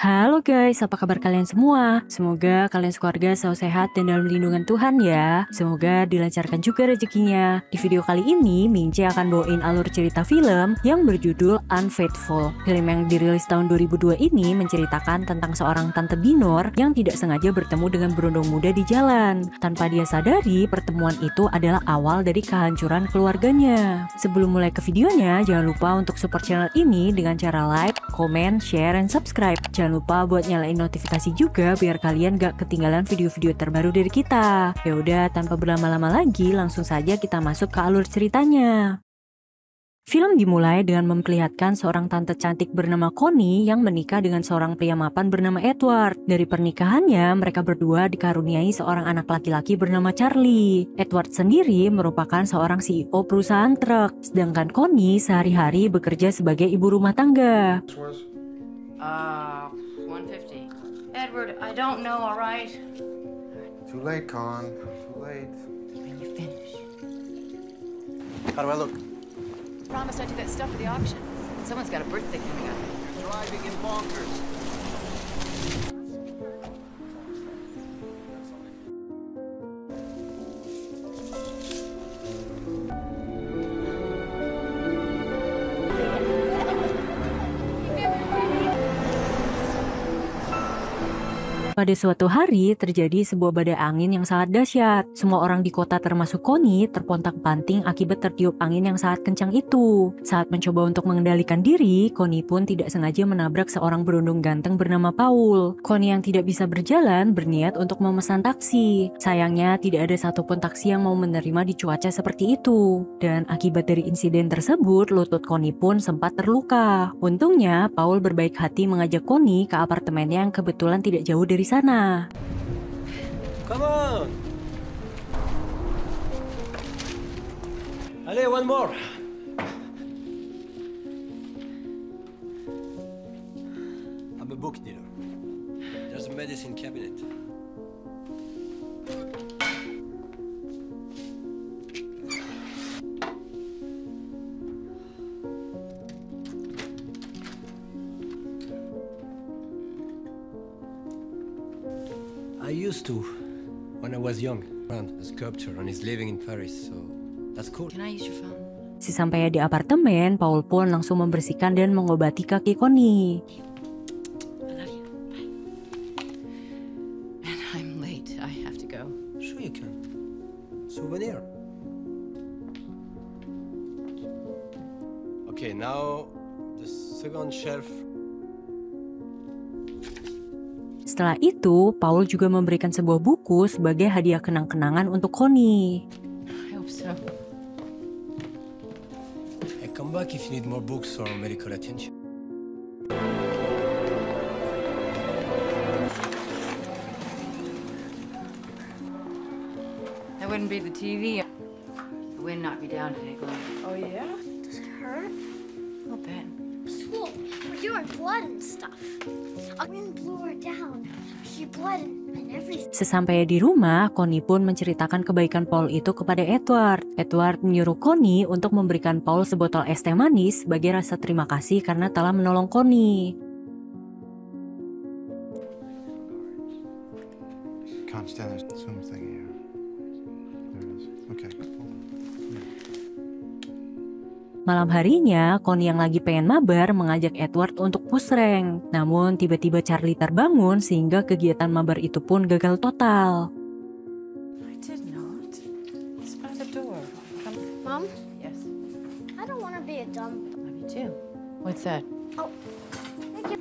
Halo guys, apa kabar kalian semua? Semoga kalian sekeluarga selalu sehat dan dalam lindungan Tuhan ya. Semoga dilancarkan juga rezekinya. Di video kali ini, Mince akan bawain alur cerita film yang berjudul Unfaithful. Film yang dirilis tahun 2002 ini menceritakan tentang seorang tante binor yang tidak sengaja bertemu dengan berondong muda di jalan. Tanpa dia sadari, pertemuan itu adalah awal dari kehancuran keluarganya. Sebelum mulai ke videonya, jangan lupa untuk support channel ini dengan cara like, comment, share, dan subscribe. Jangan lupa buat nyalain notifikasi juga biar kalian gak ketinggalan video-video terbaru dari kita. Ya udah, tanpa berlama-lama lagi, langsung saja kita masuk ke alur ceritanya. Film dimulai dengan memperlihatkan seorang tante cantik bernama Connie yang menikah dengan seorang pria mapan bernama Edward. Dari pernikahannya, mereka berdua dikaruniai seorang anak laki-laki bernama Charlie. Edward sendiri merupakan seorang CEO perusahaan truk, sedangkan Connie sehari-hari bekerja sebagai ibu rumah tangga. 150. Edward, I don't know, all right? Too late, Con. Too late. When you finish. How do I look? Promise I do that stuff for the auction. Someone's got a birthday coming up. Driving in bonkers. Pada suatu hari, terjadi sebuah badai angin yang sangat dahsyat. Semua orang di kota termasuk Connie terpontang-panting akibat tertiup angin yang sangat kencang itu. Saat mencoba untuk mengendalikan diri, Connie pun tidak sengaja menabrak seorang berondong ganteng bernama Paul. Connie yang tidak bisa berjalan berniat untuk memesan taksi. Sayangnya tidak ada satupun taksi yang mau menerima di cuaca seperti itu. Dan akibat dari insiden tersebut, lutut Connie pun sempat terluka. Untungnya, Paul berbaik hati mengajak Connie ke apartemennya yang kebetulan tidak jauh dari sana. Come on! Allez, one more! I'm a book dealer. There's a medicine cabinet. I used to, when I was young, run a sculpture and he's living in Paris, so that's cool. Can I use your phone? Sesampainya di apartemen, Paul pun langsung membersihkan dan mengobati kaki Connie. I love you. Bye. And I'm late. I have to go. Sure you can. Souvenir. Okay, now the second shelf. Setelah itu, Paul juga memberikan sebuah buku sebagai hadiah kenang-kenangan untuk Connie. I hope so. Hey, come back if you need more books or medical attention. That wouldn't be the TV. The wind knocked me down today, Glenn. Oh, yeah? Does it hurt? A little bit. School, we're doing blood and stuff. A wind blew her down. She blood and everything. Sesampainya di rumah, Connie pun menceritakan kebaikan Paul itu kepada Edward. Edward menyuruh Connie untuk memberikan Paul sebotol es teh manis sebagai rasa terima kasih karena telah menolong Connie. Can't stand this Zoom thing here. There it is. Okay. Hold on. Malam harinya, Connie yang lagi pengen mabar mengajak Edward untuk push rank. Namun tiba-tiba Charlie terbangun sehingga kegiatan mabar itu pun gagal total. I did not. It's by the door. Come. Mom, Yes. I don't want to be a dumb. Love you too. What's that? Oh, thank you.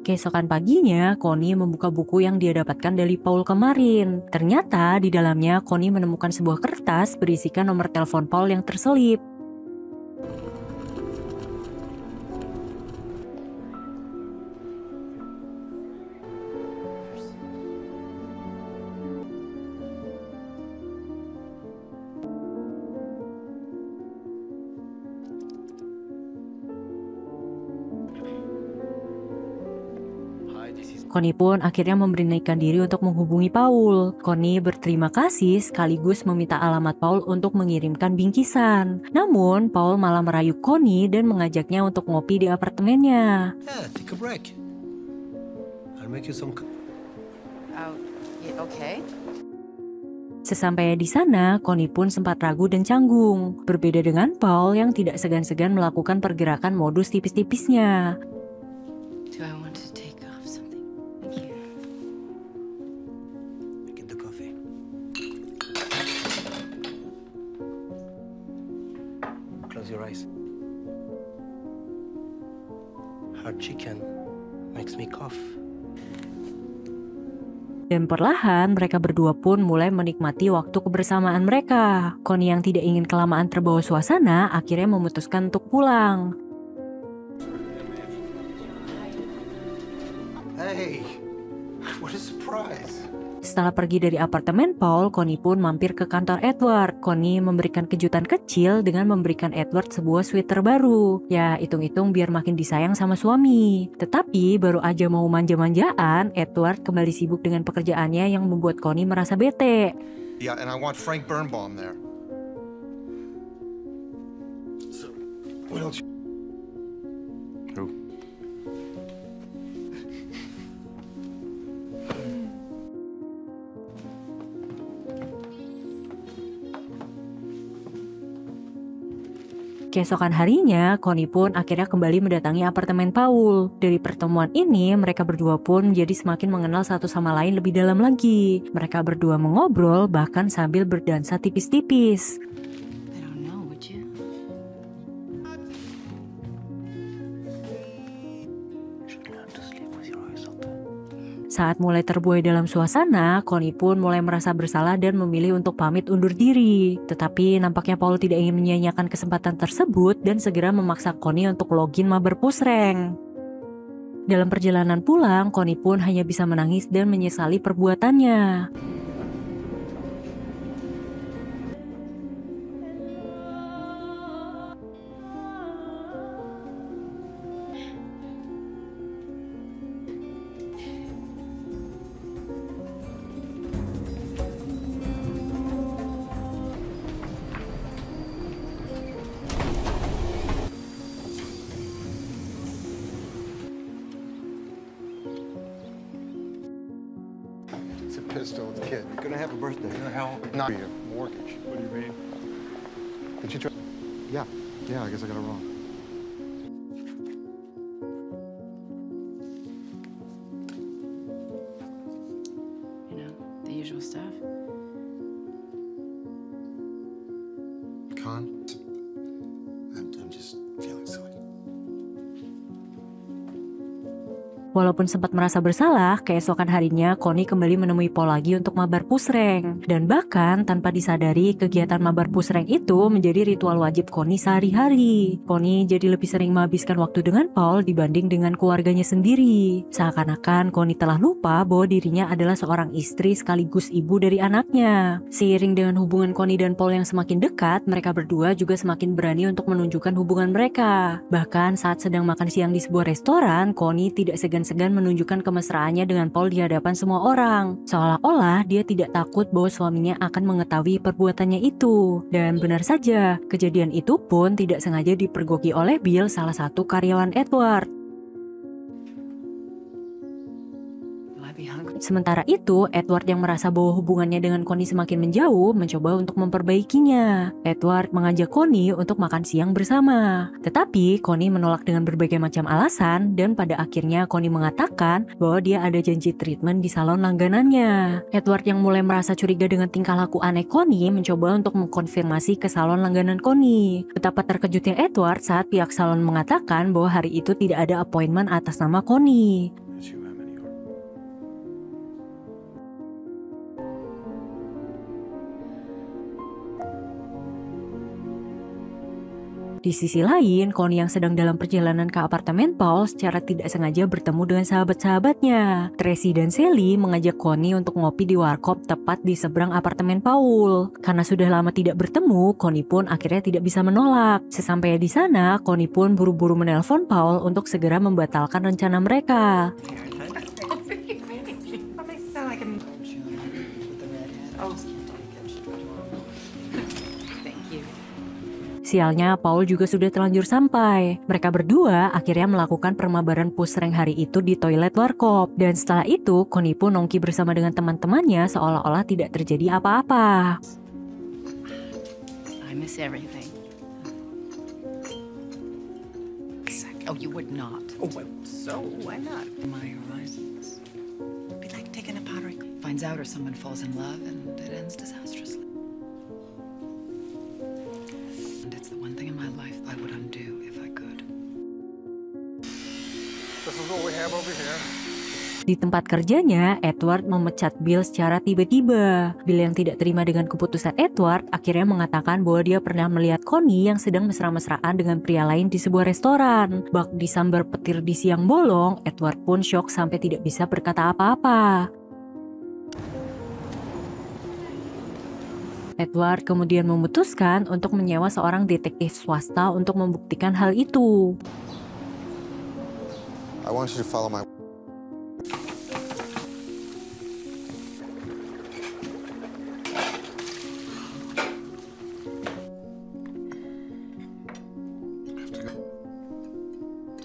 Keesokan paginya, Connie membuka buku yang dia dapatkan dari Paul kemarin. Ternyata di dalamnya Connie menemukan sebuah kertas berisikan nomor telepon Paul yang terselip. Hi, this is Connie pun akhirnya memberanikan diri untuk menghubungi Paul. Connie berterima kasih sekaligus meminta alamat Paul untuk mengirimkan bingkisan. Namun, Paul malah merayu Connie dan mengajaknya untuk ngopi di apartemennya. Yeah, take a break. I'll make you some. Oh, yeah, okay. Sesampainya di sana, Connie pun sempat ragu dan canggung. Berbeda dengan Paul yang tidak segan-segan melakukan pergerakan modus tipis-tipisnya. Do I want to take off something? Thank you. Get the coffee. Close your eyes. Hard chicken makes me cough. Dan perlahan mereka berdua pun mulai menikmati waktu kebersamaan mereka. Connie yang tidak ingin kelamaan terbawa suasana akhirnya memutuskan untuk pulang. Hey, what a surprise. Setelah pergi dari apartemen Paul, Connie pun mampir ke kantor Edward. Connie memberikan kejutan kecil dengan memberikan Edward sebuah sweater baru. Ya, hitung-hitung biar makin disayang sama suami. Tetapi baru aja mau manja-manjaan, Edward kembali sibuk dengan pekerjaannya yang membuat Connie merasa bete. Yeah, and I want Frank Birnbaum there. So, what else? Who? Keesokan harinya, Connie pun akhirnya kembali mendatangi apartemen Paul. Dari pertemuan ini, mereka berdua pun menjadi semakin mengenal satu sama lain lebih dalam lagi. Mereka berdua mengobrol bahkan sambil berdansa tipis-tipis. I don't know, would you? Saat mulai terbuai dalam suasana, Connie pun mulai merasa bersalah dan memilih untuk pamit undur diri. Tetapi nampaknya Paul tidak ingin menyia-nyiakan kesempatan tersebut dan segera memaksa Connie untuk login mabar pusreng. Dalam perjalanan pulang, Connie pun hanya bisa menangis dan menyesali perbuatannya. It's a pistol, it's a kid. You're gonna have a birthday. Who the hell? Not your mortgage. What do you mean? Did you try? Yeah, I guess I got it wrong. You know, the usual stuff. Con? I'm just feeling silly. Walaupun sempat merasa bersalah, keesokan harinya Connie kembali menemui Paul lagi untuk mabar pusreng. Dan bahkan tanpa disadari, kegiatan mabar pusreng itu menjadi ritual wajib Connie sehari-hari. Connie jadi lebih sering menghabiskan waktu dengan Paul dibanding dengan keluarganya sendiri. Seakan-akan Connie telah lupa bahwa dirinya adalah seorang istri sekaligus ibu dari anaknya. Seiring dengan hubungan Connie dan Paul yang semakin dekat, mereka berdua juga semakin berani untuk menunjukkan hubungan mereka. Bahkan saat sedang makan siang di sebuah restoran, Connie tidak segan-segan menunjukkan kemesraannya dengan Paul di hadapan semua orang. Seolah-olah dia tidak takut bahwa suaminya akan mengetahui perbuatannya itu. Dan benar saja, kejadian itu pun tidak sengaja dipergoki oleh Bill, salah satu karyawan Edward. Will I be hungry? Sementara itu, Edward yang merasa bahwa hubungannya dengan Connie semakin menjauh, mencoba untuk memperbaikinya. Edward mengajak Connie untuk makan siang bersama. Tetapi, Connie menolak dengan berbagai macam alasan, dan pada akhirnya Connie mengatakan bahwa dia ada janji treatment di salon langganannya. Edward yang mulai merasa curiga dengan tingkah laku aneh Connie, mencoba untuk mengkonfirmasi ke salon langganan Connie. Betapa terkejutnya Edward saat pihak salon mengatakan bahwa hari itu tidak ada appointment atas nama Connie. As you have any art. Di sisi lain, Connie yang sedang dalam perjalanan ke apartemen Paul secara tidak sengaja bertemu dengan sahabat-sahabatnya. Tracy dan Sally mengajak Connie untuk ngopi di warkop tepat di seberang apartemen Paul. Karena sudah lama tidak bertemu, Connie pun akhirnya tidak bisa menolak. Sesampainya di sana, Connie pun buru-buru menelpon Paul untuk segera membatalkan rencana mereka. Sialnya, Paul juga sudah terlanjur sampai. Mereka berdua akhirnya melakukan permabaran pusreng hari itu di toilet warkop. Dan setelah itu, Connie pun nongki bersama dengan teman-temannya seolah-olah tidak terjadi apa-apa. I miss everything. Oh, you would not. Oh, so why not? My horizons. It'd be like taking a pottery. Finds out or someone falls in love and it ends disastrously. And it's the one thing in my life I would undo if I could. This is what we have over here. Di tempat kerjanya, Edward memecat Bill secara tiba-tiba. Bill yang tidak terima dengan keputusan Edward akhirnya mengatakan bahwa dia pernah melihat Connie yang sedang mesra-mesraan dengan pria lain di sebuah restoran. Bak disambar petir di siang bolong, Edward pun syok sampai tidak bisa berkata apa-apa. Edward kemudian memutuskan untuk menyewa seorang detektif swasta untuk membuktikan hal itu. I want you to follow my...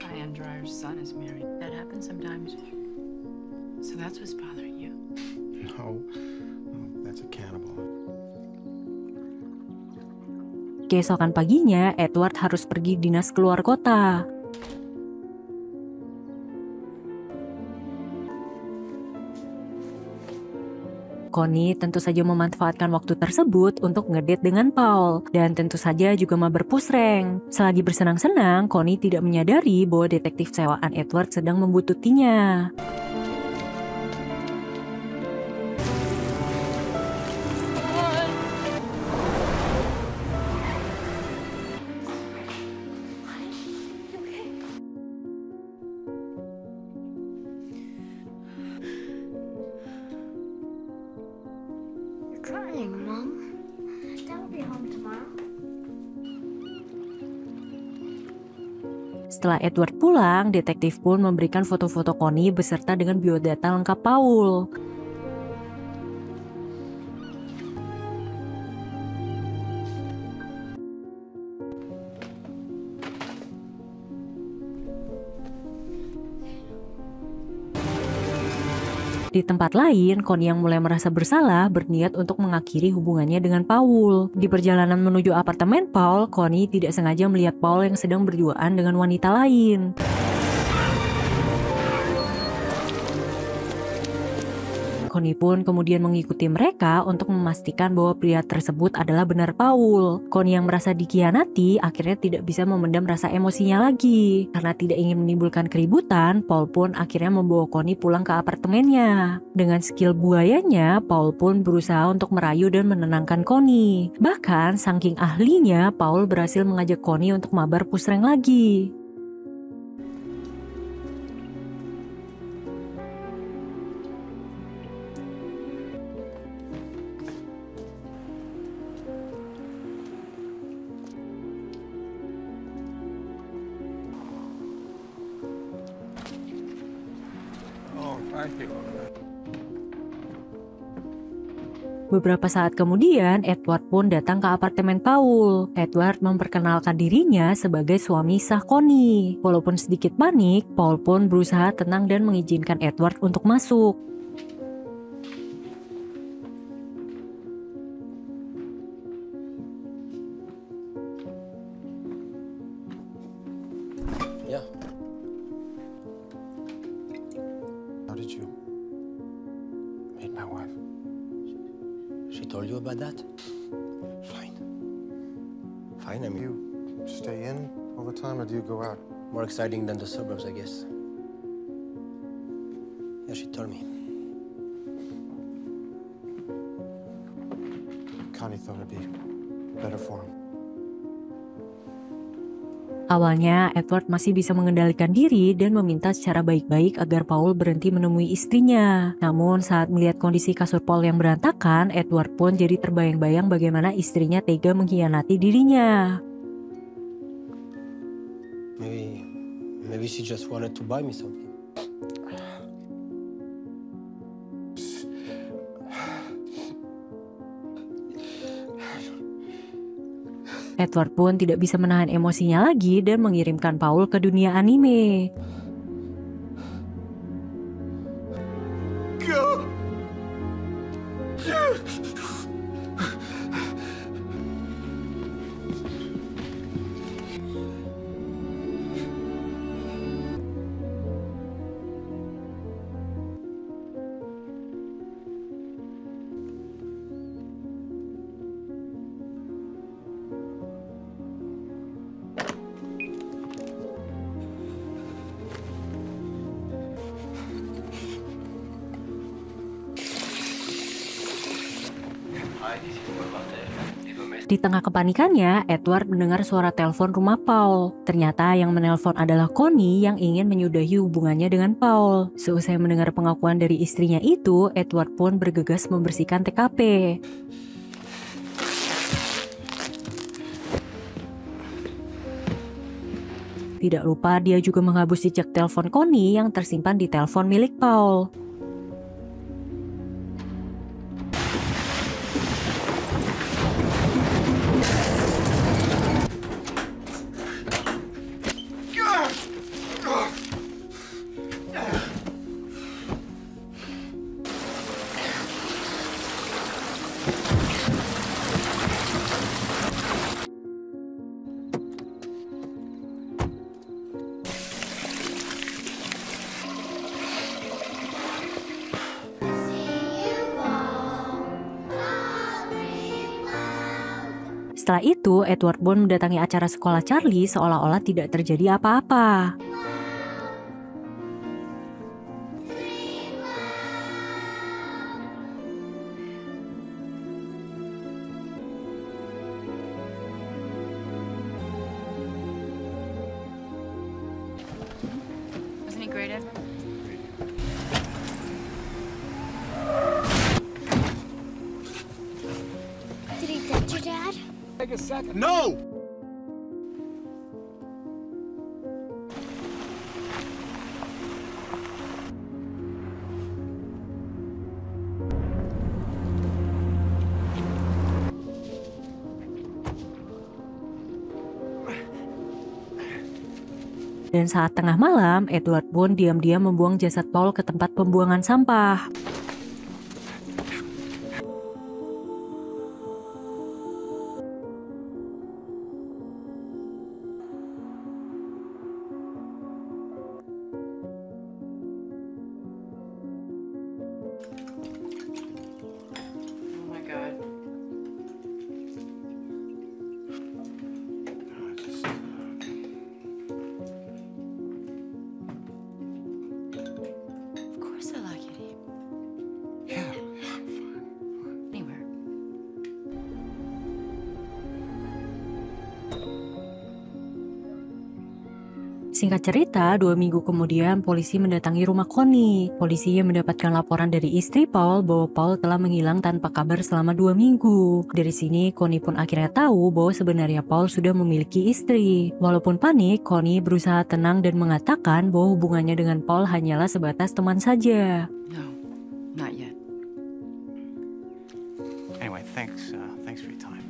Diane Dryer's son is married. That happens sometimes. So that's what's bothering you. No, that's a cannibal. Keesokan paginya, Edward harus pergi dinas keluar kota. Connie tentu saja memanfaatkan waktu tersebut untuk ngedate dengan Paul dan tentu saja juga mabar pusreng. Selagi bersenang-senang, Connie tidak menyadari bahwa detektif sewaan Edward sedang membuntutinya. Crying, Mom. Dad will be home tomorrow. Setelah Edward pulang, detektif pun memberikan foto-foto Connie beserta dengan biodata lengkap Paul. Di tempat lain, Connie yang mulai merasa bersalah berniat untuk mengakhiri hubungannya dengan Paul. Di perjalanan menuju apartemen Paul, Connie tidak sengaja melihat Paul yang sedang berduaan dengan wanita lain. Connie pun kemudian mengikuti mereka untuk memastikan bahwa pria tersebut adalah benar Paul. Connie yang merasa dikhianati akhirnya tidak bisa memendam rasa emosinya lagi. Karena tidak ingin menimbulkan keributan, Paul pun akhirnya membawa Connie pulang ke apartemennya. Dengan skill buayanya, Paul pun berusaha untuk merayu dan menenangkan Connie. Bahkan saking ahlinya, Paul berhasil mengajak Connie untuk mabar pusreng lagi. Oh, thank you. Beberapa saat kemudian, Edward pun datang ke apartemen Paul. Edward memperkenalkan dirinya sebagai suami sah Connie. Walaupun sedikit panik, Paul pun berusaha tenang dan mengizinkan Edward untuk masuk. Yeah. How did you meet my wife? She told you about that? Fine. Fine, I mean, You stay in all the time, or do you go out? more exciting than the suburbs, I guess. Yeah, she told me. Connie thought it'd be better for him. Awalnya, Edward masih bisa mengendalikan diri dan meminta secara baik-baik agar Paul berhenti menemui istrinya. Namun saat melihat kondisi kasur Paul yang berantakan, Edward pun jadi terbayang-bayang bagaimana istrinya tega mengkhianati dirinya. Maybe she just wanted to buy me something. Edward pun tidak bisa menahan emosinya lagi dan mengirimkan Paul ke dunia anime. Di tengah kepanikannya, Edward mendengar suara telepon rumah Paul. Ternyata yang menelpon adalah Connie yang ingin menyudahi hubungannya dengan Paul. Seusai mendengar pengakuan dari istrinya itu, Edward pun bergegas membersihkan TKP. Tidak lupa dia juga menghabis jejak telepon Connie yang tersimpan di telepon milik Paul. Setelah itu, Edward pun mendatangi acara sekolah Charlie seolah-olah tidak terjadi apa-apa. Wasn't he great, Edward? Did he touch your dad? Take a second. No! Dan saat tengah malam, Edward pun diam-diam membuang jasad Paul ke tempat pembuangan sampah. Oh my God. Of course I like it here. Yeah, fine. Anywhere. Singkat cerita, 2 minggu kemudian polisi mendatangi rumah Connie. Polisi mendapatkan laporan dari istri Paul bahwa Paul telah menghilang tanpa kabar selama 2 minggu. Dari sini, Connie pun akhirnya tahu bahwa sebenarnya Paul sudah memiliki istri. Walaupun panik, Connie berusaha tenang dan mengatakan bahwa hubungannya dengan Paul hanyalah sebatas teman saja. No, not yet. Anyway, thanks for your time.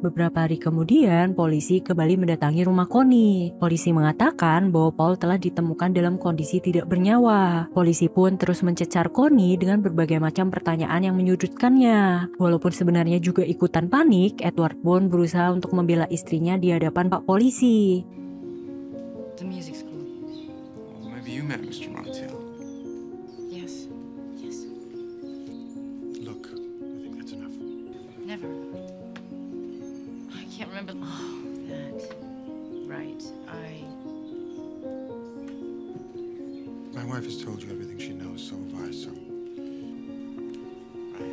Beberapa hari kemudian, polisi kembali mendatangi rumah Connie. Polisi mengatakan bahwa Paul telah ditemukan dalam kondisi tidak bernyawa. Polisi pun terus mencecar Connie dengan berbagai macam pertanyaan yang menyudutkannya. Walaupun sebenarnya juga ikutan panik, Edward pun berusaha untuk membela istrinya di hadapan Pak Polisi. The music school. Well, maybe you met Mr. Montiel. Yes. Yes. Look, I think that's enough. Never. I can't remember. Oh, that. Right. My wife has told you everything she knows, so have I, so... Right.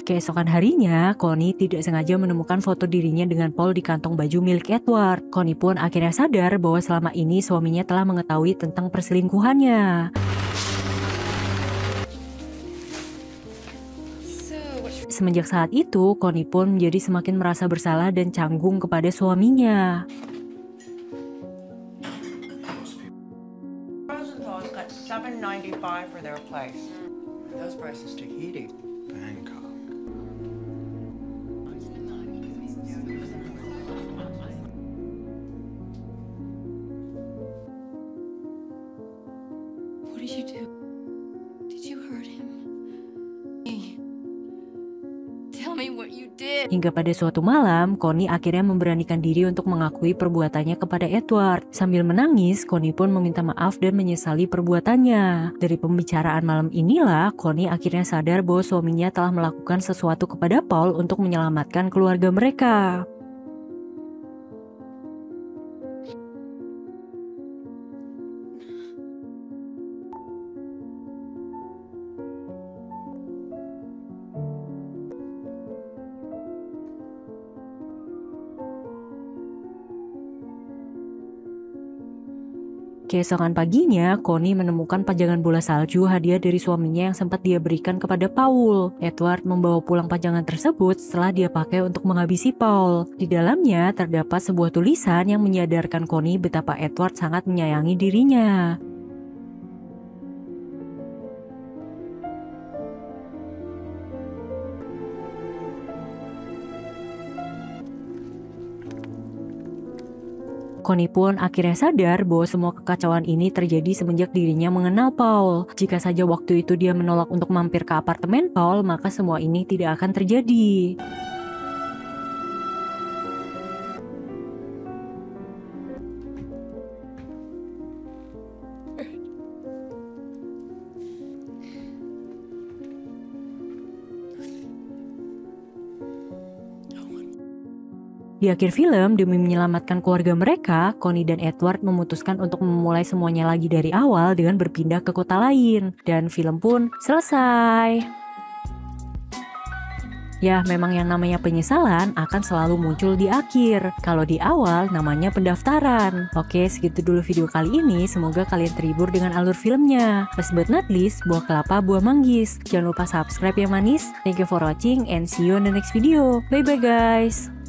Keesokan harinya, Connie tidak sengaja menemukan foto dirinya dengan Paul di kantong baju milik Edward. Connie pun akhirnya sadar bahwa selama ini suaminya telah mengetahui tentang perselingkuhannya. Semenjak saat itu, Connie pun menjadi semakin merasa bersalah dan canggung kepada suaminya. Rosenthal's got $7.95 for their place. Those prices Tahiti. Bangkok. What did you do? Did you hurt him? Tell me what you did. Hingga pada suatu malam, Connie akhirnya memberanikan diri untuk mengakui perbuatannya kepada Edward. Sambil menangis, Connie pun meminta maaf dan menyesali perbuatannya. Dari pembicaraan malam inilah, Connie akhirnya sadar bahwa suaminya telah melakukan sesuatu kepada Paul untuk menyelamatkan keluarga mereka. Keesokan paginya, Connie menemukan pajangan bola salju hadiah dari suaminya yang sempat dia berikan kepada Paul. Edward membawa pulang pajangan tersebut setelah dia pakai untuk menghabisi Paul. Di dalamnya terdapat sebuah tulisan yang menyadarkan Connie betapa Edward sangat menyayangi dirinya. Connie pun akhirnya sadar bahwa semua kekacauan ini terjadi semenjak dirinya mengenal Paul. Jika saja waktu itu dia menolak untuk mampir ke apartemen Paul, maka semua ini tidak akan terjadi. Di akhir film, demi menyelamatkan keluarga mereka, Connie dan Edward memutuskan untuk memulai semuanya lagi dari awal dengan berpindah ke kota lain. Dan film pun selesai. Ya, memang yang namanya penyesalan akan selalu muncul di akhir. Kalau di awal, namanya pendaftaran. Oke, segitu dulu video kali ini. Semoga kalian terhibur dengan alur filmnya. Last but not least, buah kelapa, buah manggis. Jangan lupa subscribe ya manis. Thank you for watching and see you on the next video. Bye-bye guys.